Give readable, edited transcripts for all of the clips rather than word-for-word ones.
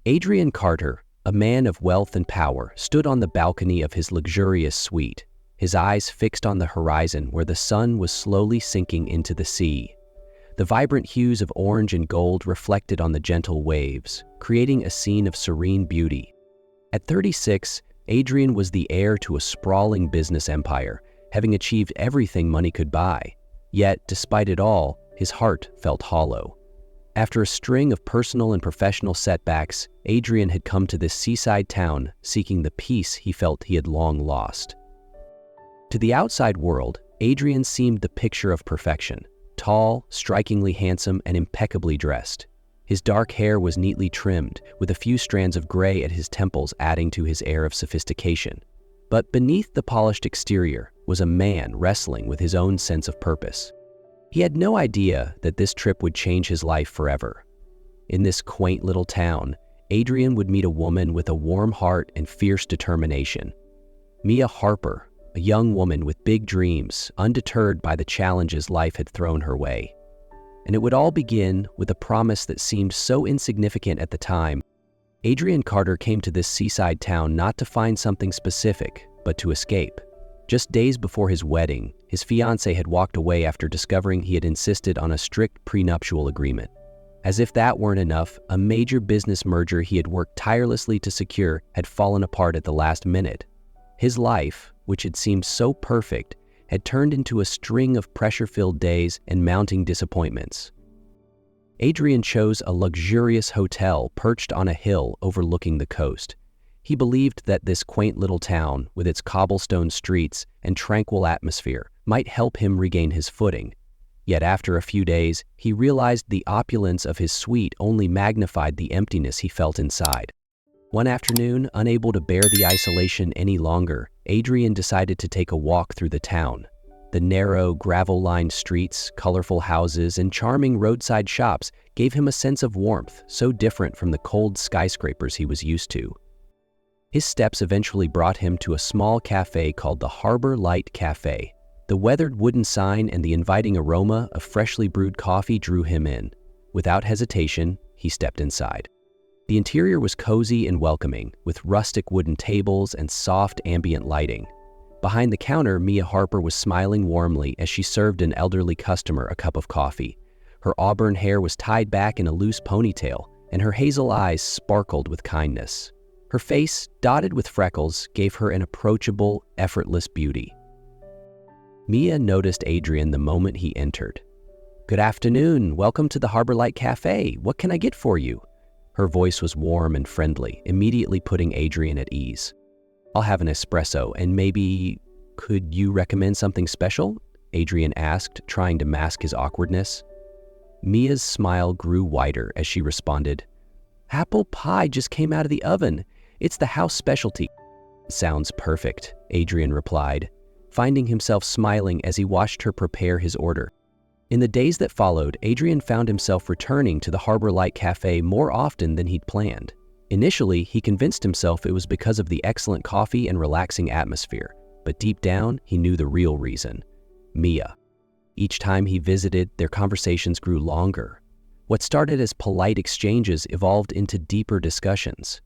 Adrian Carter, a man of wealth and power, stood on the balcony of his luxurious suite, his eyes fixed on the horizon where the sun was slowly sinking into the sea. The vibrant hues of orange and gold reflected on the gentle waves, creating a scene of serene beauty. At 36, Adrian was the heir to a sprawling business empire, having achieved everything money could buy. Yet, despite it all, his heart felt hollow. After a string of personal and professional setbacks, Adrian had come to this seaside town seeking the peace he felt he had long lost. To the outside world, Adrian seemed the picture of perfection. Tall, strikingly handsome, and impeccably dressed. His dark hair was neatly trimmed, with a few strands of gray at his temples adding to his air of sophistication. But beneath the polished exterior was a man wrestling with his own sense of purpose. He had no idea that this trip would change his life forever. In this quaint little town, Adrian would meet a woman with a warm heart and fierce determination. Mia Harper, a young woman with big dreams, undeterred by the challenges life had thrown her way. And it would all begin with a promise that seemed so insignificant at the time. Adrian Carter came to this seaside town not to find something specific, but to escape. Just days before his wedding, his fiancée had walked away after discovering he had insisted on a strict prenuptial agreement. As if that weren't enough, a major business merger he had worked tirelessly to secure had fallen apart at the last minute. His life, which had seemed so perfect, had turned into a string of pressure-filled days and mounting disappointments. Adrian chose a luxurious hotel perched on a hill overlooking the coast. He believed that this quaint little town, with its cobblestone streets and tranquil atmosphere, might help him regain his footing. Yet after a few days, he realized the opulence of his suite only magnified the emptiness he felt inside. One afternoon, unable to bear the isolation any longer, Adrian decided to take a walk through the town. The narrow, gravel-lined streets, colorful houses, and charming roadside shops gave him a sense of warmth so different from the cold skyscrapers he was used to. His steps eventually brought him to a small cafe called the Harbor Light Cafe. The weathered wooden sign and the inviting aroma of freshly brewed coffee drew him in. Without hesitation, he stepped inside. The interior was cozy and welcoming, with rustic wooden tables and soft ambient lighting. Behind the counter, Mia Harper was smiling warmly as she served an elderly customer a cup of coffee. Her auburn hair was tied back in a loose ponytail, and her hazel eyes sparkled with kindness. Her face, dotted with freckles, gave her an approachable, effortless beauty. Mia noticed Adrian the moment he entered. "Good afternoon. Welcome to the Harbor Light Cafe. What can I get for you?" Her voice was warm and friendly, immediately putting Adrian at ease. "I'll have an espresso, and maybe, could you recommend something special?" Adrian asked, trying to mask his awkwardness. Mia's smile grew wider as she responded, "Apple pie just came out of the oven. It's the house specialty." "Sounds perfect," Adrian replied, finding himself smiling as he watched her prepare his order. In the days that followed, Adrian found himself returning to the Harbor Light Cafe more often than he'd planned. Initially, he convinced himself it was because of the excellent coffee and relaxing atmosphere, but deep down, he knew the real reason: Mia. Each time he visited, their conversations grew longer. What started as polite exchanges evolved into deeper discussions.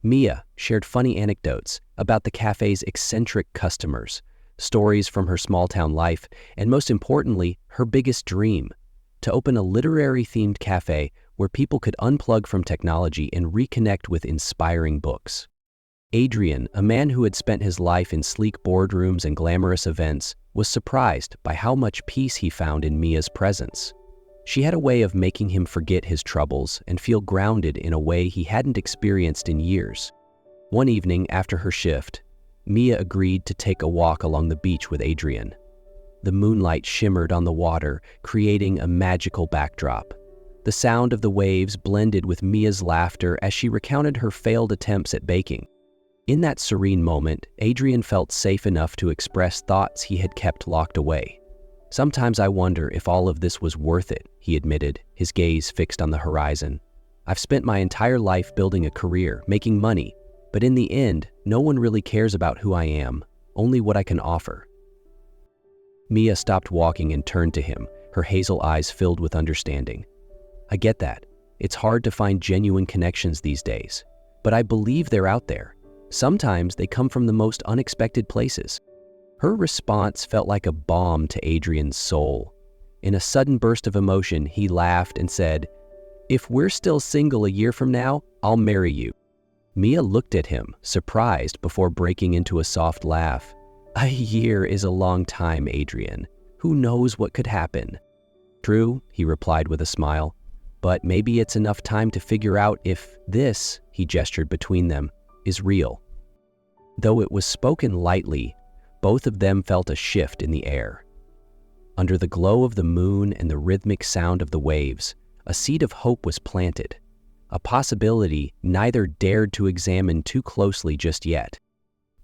Mia shared funny anecdotes about the cafe's eccentric customers, stories from her small-town life, and most importantly, her biggest dream: to open a literary-themed cafe where people could unplug from technology and reconnect with inspiring books. Adrian, a man who had spent his life in sleek boardrooms and glamorous events, was surprised by how much peace he found in Mia's presence. She had a way of making him forget his troubles and feel grounded in a way he hadn't experienced in years. One evening after her shift, Mia agreed to take a walk along the beach with Adrian. The moonlight shimmered on the water, creating a magical backdrop. The sound of the waves blended with Mia's laughter as she recounted her failed attempts at baking. In that serene moment, Adrian felt safe enough to express thoughts he had kept locked away. "Sometimes I wonder if all of this was worth it," he admitted, his gaze fixed on the horizon. "I've spent my entire life building a career, making money, but in the end, no one really cares about who I am, only what I can offer." Mia stopped walking and turned to him, her hazel eyes filled with understanding. "I get that. It's hard to find genuine connections these days, but I believe they're out there. Sometimes they come from the most unexpected places." Her response felt like a balm to Adrian's soul. In a sudden burst of emotion, he laughed and said, "If we're still single a year from now, I'll marry you." Mia looked at him, surprised, before breaking into a soft laugh. "A year is a long time, Adrian. Who knows what could happen?" "True," he replied with a smile, "but maybe it's enough time to figure out if this," he gestured between them, "is real." Though it was spoken lightly, both of them felt a shift in the air. Under the glow of the moon and the rhythmic sound of the waves, a seed of hope was planted, a possibility neither dared to examine too closely just yet.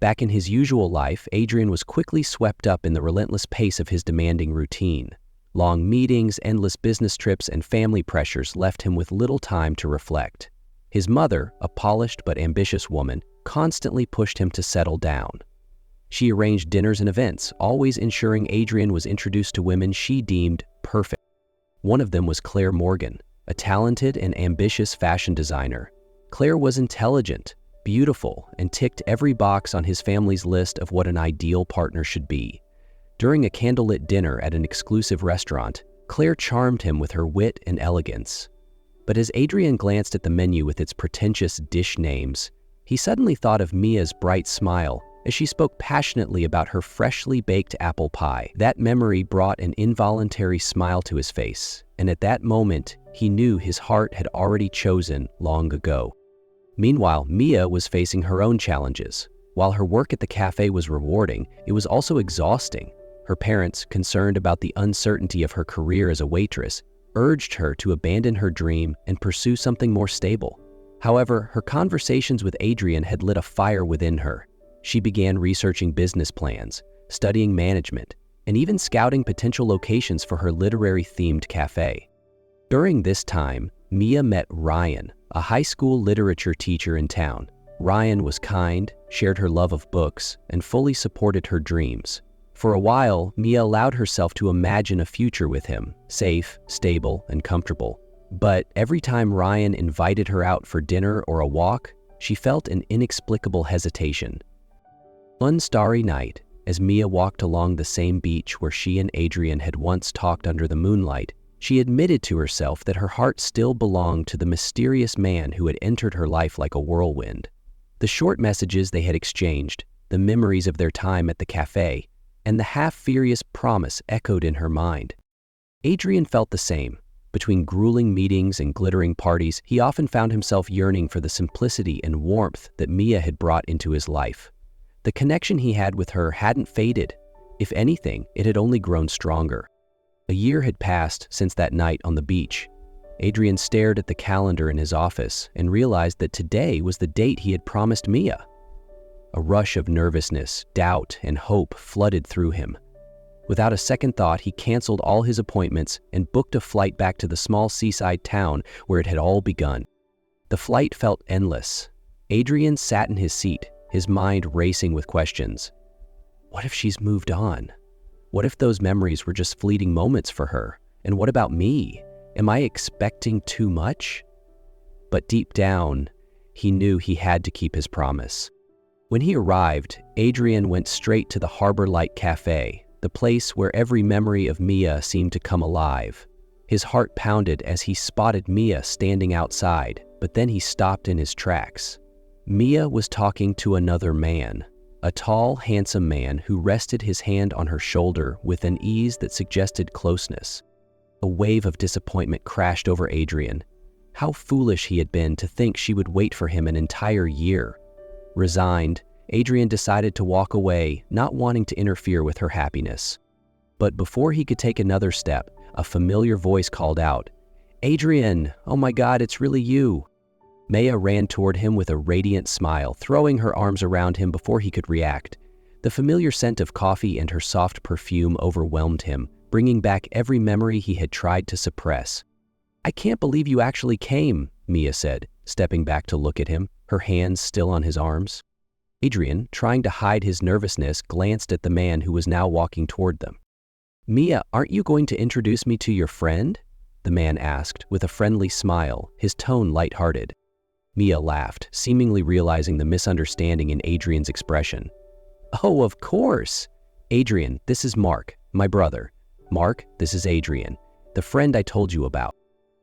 Back in his usual life, Adrian was quickly swept up in the relentless pace of his demanding routine. Long meetings, endless business trips, and family pressures left him with little time to reflect. His mother, a polished but ambitious woman, constantly pushed him to settle down. She arranged dinners and events, always ensuring Adrian was introduced to women she deemed perfect. One of them was Claire Morgan, a talented and ambitious fashion designer. Claire was intelligent, beautiful, and ticked every box on his family's list of what an ideal partner should be. During a candlelit dinner at an exclusive restaurant, Claire charmed him with her wit and elegance. But as Adrian glanced at the menu with its pretentious dish names, he suddenly thought of Mia's bright smile as she spoke passionately about her freshly baked apple pie. That memory brought an involuntary smile to his face, and at that moment, he knew his heart had already chosen long ago. Meanwhile, Mia was facing her own challenges. While her work at the cafe was rewarding, it was also exhausting. Her parents, concerned about the uncertainty of her career as a waitress, urged her to abandon her dream and pursue something more stable. However, her conversations with Adrian had lit a fire within her. She began researching business plans, studying management, and even scouting potential locations for her literary-themed cafe. During this time, Mia met Ryan, a high school literature teacher in town. Ryan was kind, shared her love of books, and fully supported her dreams. For a while, Mia allowed herself to imagine a future with him, safe, stable, and comfortable. But every time Ryan invited her out for dinner or a walk, she felt an inexplicable hesitation. One starry night, as Mia walked along the same beach where she and Adrian had once talked under the moonlight, she admitted to herself that her heart still belonged to the mysterious man who had entered her life like a whirlwind. The short messages they had exchanged, the memories of their time at the cafe, and the half-furious promise echoed in her mind. Adrian felt the same. Between grueling meetings and glittering parties, he often found himself yearning for the simplicity and warmth that Mia had brought into his life. The connection he had with her hadn't faded. If anything, it had only grown stronger. A year had passed since that night on the beach. Adrian stared at the calendar in his office and realized that today was the date he had promised Mia. A rush of nervousness, doubt, and hope flooded through him. Without a second thought, he canceled all his appointments and booked a flight back to the small seaside town where it had all begun. The flight felt endless. Adrian sat in his seat, his mind racing with questions. What if she's moved on? What if those memories were just fleeting moments for her? And what about me? Am I expecting too much? But deep down, he knew he had to keep his promise. When he arrived, Adrian went straight to the Harbor Light Cafe, the place where every memory of Mia seemed to come alive. His heart pounded as he spotted Mia standing outside, but then he stopped in his tracks. Mia was talking to another man, a tall, handsome man who rested his hand on her shoulder with an ease that suggested closeness. A wave of disappointment crashed over Adrian. How foolish he had been to think she would wait for him an entire year. Resigned, Adrian decided to walk away, not wanting to interfere with her happiness. But before he could take another step, a familiar voice called out, "Adrian, oh my God, it's really you." Mia ran toward him with a radiant smile, throwing her arms around him before he could react. The familiar scent of coffee and her soft perfume overwhelmed him, bringing back every memory he had tried to suppress. "I can't believe you actually came," Mia said, stepping back to look at him, her hands still on his arms. Adrian, trying to hide his nervousness, glanced at the man who was now walking toward them. "Mia, aren't you going to introduce me to your friend?" the man asked, with a friendly smile, his tone lighthearted. Mia laughed, seemingly realizing the misunderstanding in Adrian's expression. "Oh, of course! Adrian, this is Mark, my brother. Mark, this is Adrian, the friend I told you about."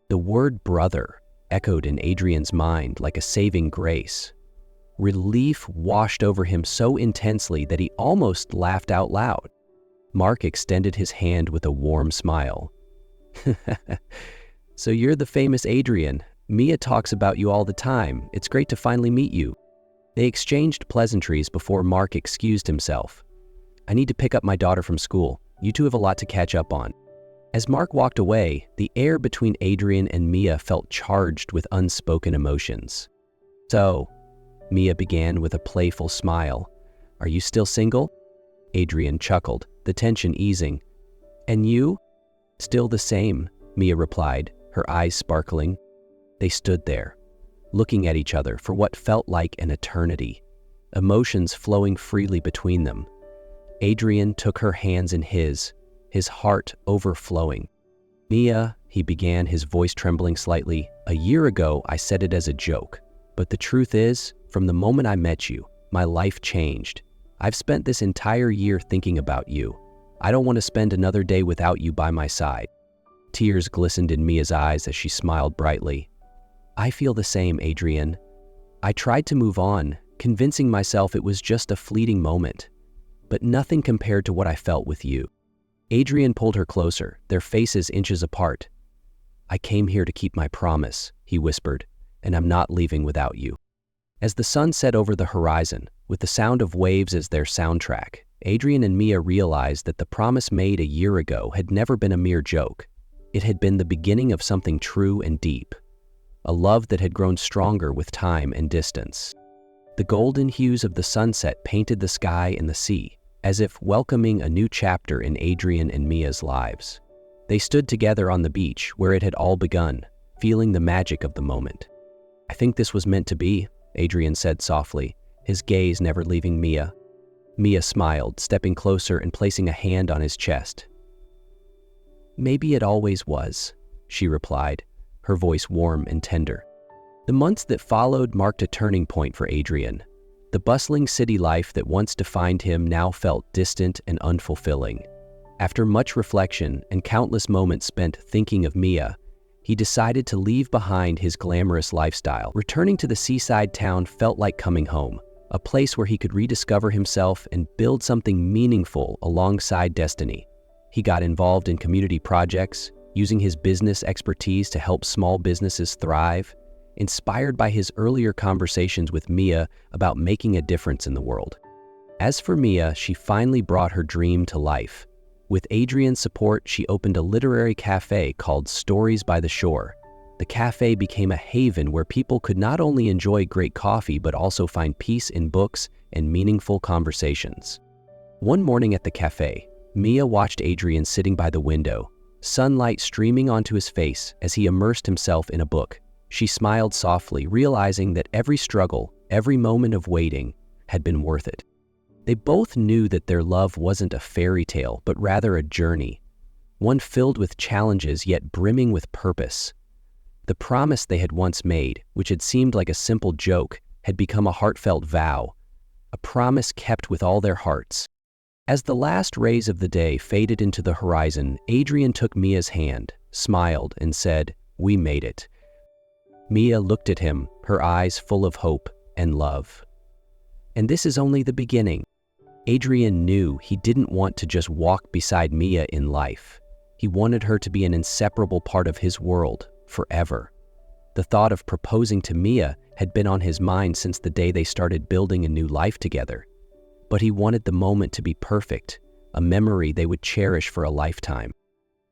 The word brother echoed in Adrian's mind like a saving grace. Relief washed over him so intensely that he almost laughed out loud. Mark extended his hand with a warm smile. "So you're the famous Adrian. Mia talks about you all the time. It's great to finally meet you." They exchanged pleasantries before Mark excused himself. "I need to pick up my daughter from school. You two have a lot to catch up on." As Mark walked away, the air between Adrian and Mia felt charged with unspoken emotions. "So," Mia began with a playful smile, "are you still single?" Adrian chuckled, the tension easing. "And you?" "Still the same," Mia replied, her eyes sparkling. They stood there, looking at each other for what felt like an eternity, emotions flowing freely between them. Adrian took her hands in his heart overflowing. "Mia," he began, his voice trembling slightly, "a year ago I said it as a joke, but the truth is, from the moment I met you, my life changed. I've spent this entire year thinking about you. I don't want to spend another day without you by my side." Tears glistened in Mia's eyes as she smiled brightly. "I feel the same, Adrian. I tried to move on, convincing myself it was just a fleeting moment, but nothing compared to what I felt with you." Adrian pulled her closer, their faces inches apart. "I came here to keep my promise," he whispered, "and I'm not leaving without you." As the sun set over the horizon, with the sound of waves as their soundtrack, Adrian and Mia realized that the promise made a year ago had never been a mere joke. It had been the beginning of something true and deep, a love that had grown stronger with time and distance. The golden hues of the sunset painted the sky and the sea, as if welcoming a new chapter in Adrian and Mia's lives. They stood together on the beach where it had all begun, feeling the magic of the moment. "I think this was meant to be," Adrian said softly, his gaze never leaving Mia. Mia smiled, stepping closer and placing a hand on his chest. "Maybe it always was," she replied, her voice warm and tender. The months that followed marked a turning point for Adrian. The bustling city life that once defined him now felt distant and unfulfilling. After much reflection and countless moments spent thinking of Mia, he decided to leave behind his glamorous lifestyle. Returning to the seaside town felt like coming home, a place where he could rediscover himself and build something meaningful alongside destiny. He got involved in community projects, using his business expertise to help small businesses thrive, inspired by his earlier conversations with Mia about making a difference in the world. As for Mia, she finally brought her dream to life. With Adrian's support, she opened a literary cafe called Stories by the Shore. The cafe became a haven where people could not only enjoy great coffee but also find peace in books and meaningful conversations. One morning at the cafe, Mia watched Adrian sitting by the window, sunlight streaming onto his face as he immersed himself in a book. She smiled softly, realizing that every struggle, every moment of waiting, had been worth it. They both knew that their love wasn't a fairy tale, but rather a journey, one filled with challenges yet brimming with purpose. The promise they had once made, which had seemed like a simple joke, had become a heartfelt vow, a promise kept with all their hearts. As the last rays of the day faded into the horizon, Adrian took Mia's hand, smiled, and said, "We made it." Mia looked at him, her eyes full of hope and love. And this is only the beginning. Adrian knew he didn't want to just walk beside Mia in life. He wanted her to be an inseparable part of his world, forever. The thought of proposing to Mia had been on his mind since the day they started building a new life together. But he wanted the moment to be perfect, a memory they would cherish for a lifetime.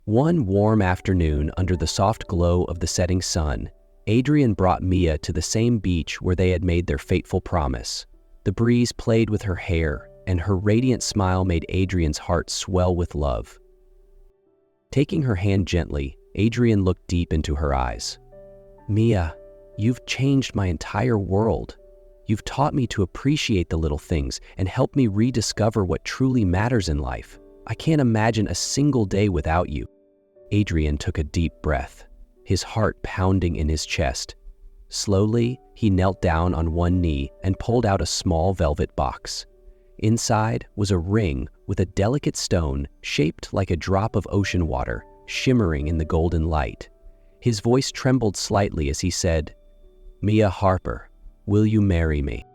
One warm afternoon, under the soft glow of the setting sun, Adrian brought Mia to the same beach where they had made their fateful promise. The breeze played with her hair, and her radiant smile made Adrian's heart swell with love. Taking her hand gently, Adrian looked deep into her eyes. "Mia, you've changed my entire world. You've taught me to appreciate the little things and helped me rediscover what truly matters in life. I can't imagine a single day without you." Adrian took a deep breath, his heart pounding in his chest. Slowly, he knelt down on one knee and pulled out a small velvet box. Inside was a ring with a delicate stone shaped like a drop of ocean water, shimmering in the golden light. His voice trembled slightly as he said, "Mia Harper, will you marry me?"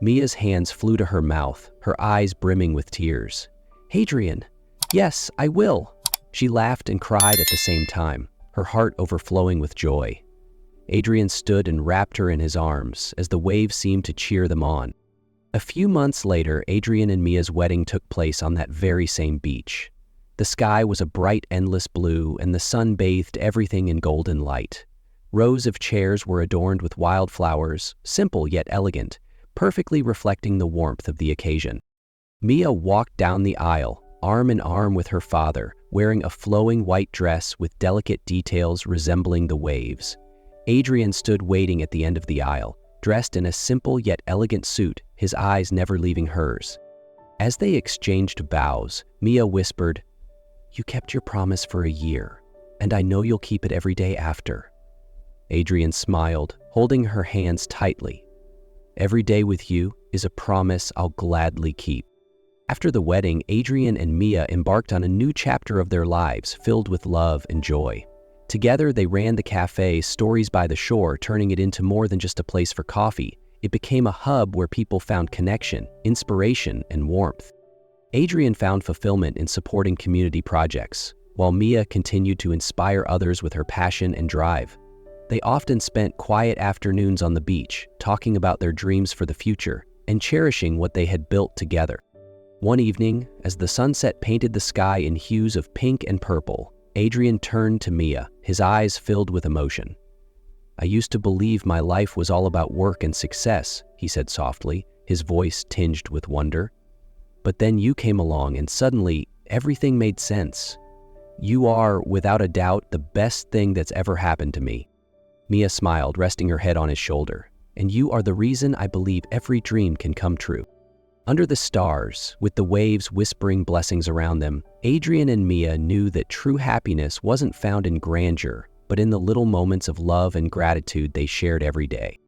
Mia's hands flew to her mouth, her eyes brimming with tears. "Adrian, yes, I will." She laughed and cried at the same time, her heart overflowing with joy. Adrian stood and wrapped her in his arms as the waves seemed to cheer them on. A few months later, Adrian and Mia's wedding took place on that very same beach. The sky was a bright, endless blue, and the sun bathed everything in golden light. Rows of chairs were adorned with wildflowers, simple yet elegant, perfectly reflecting the warmth of the occasion. Mia walked down the aisle, arm in arm with her father, wearing a flowing white dress with delicate details resembling the waves. Adrian stood waiting at the end of the aisle, dressed in a simple yet elegant suit, his eyes never leaving hers. As they exchanged bows, Mia whispered, "You kept your promise for a year, and I know you'll keep it every day after." Adrian smiled, holding her hands tightly. "Every day with you is a promise I'll gladly keep." After the wedding, Adrian and Mia embarked on a new chapter of their lives filled with love and joy. Together, they ran the cafe Stories by the Shore, turning it into more than just a place for coffee. It became a hub where people found connection, inspiration, and warmth. Adrian found fulfillment in supporting community projects, while Mia continued to inspire others with her passion and drive. They often spent quiet afternoons on the beach, talking about their dreams for the future and cherishing what they had built together. One evening, as the sunset painted the sky in hues of pink and purple, Adrian turned to Mia, his eyes filled with emotion. "I used to believe my life was all about work and success," he said softly, his voice tinged with wonder. "But then you came along and suddenly everything made sense. You are, without a doubt, the best thing that's ever happened to me." Mia smiled, resting her head on his shoulder. "And you are the reason I believe every dream can come true." Under the stars, with the waves whispering blessings around them, Adrian and Mia knew that true happiness wasn't found in grandeur, but in the little moments of love and gratitude they shared every day.